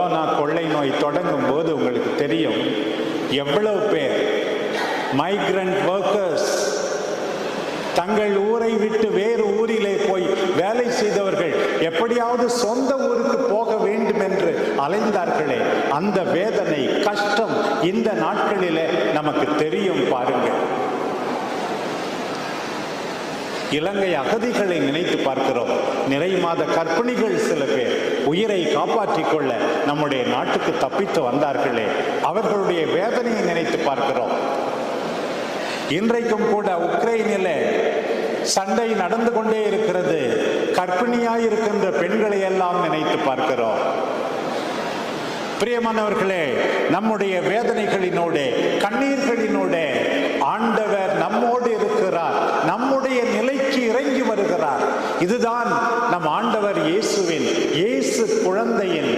Corona கொள்ளை நோய் தொடங்கும் போது உங்களுக்கு தெரியும் எவ்வளவு பேர் மைக்ரண்ட் ஒர்க்கர்ஸ், தங்கள் ஊரை விட்டு வேறு ஊரிலே போய் வேலை செய்தவர்கள் எப்படியாவது சொந்த ஊருக்கு போக வேண்டும் என்று அலைந்தார்களே, அந்த வேதனை கஷ்டம் இந்த நாட்களிலே நமக்கு தெரியும். பாருங்கள், இலங்கை அகதிகளை நினைத்து பார்க்கிறோம். நிறை மாத கர்ப்பிணிகள் சில பேர் உயிரை காப்பாற்றிக் கொள்ள நம்முடைய நாட்டுக்கு தப்பித்து வந்தார்களே, அவர்களுடைய வேதனையை நினைத்து பார்க்கிறோம். இன்றைக்கும் கூட உக்ரைனில் சண்டை நடந்து கொண்டே இருக்கிறது. கர்ப்பிணியாயிருக்கின்ற பெண்களை எல்லாம் நினைத்து பார்க்கிறோம். பிரியமானவர்களே, நம்முடைய வேதனைகளினோடு கண்ணீர்களினோடு ஆண்டவர் நம்மோடு இருக்கிறார், நம்முடைய நிலைக்கு இறங்கி வருகிறார். இதுதான் நம் ஆண்டவர் இயேசு குழந்தையின்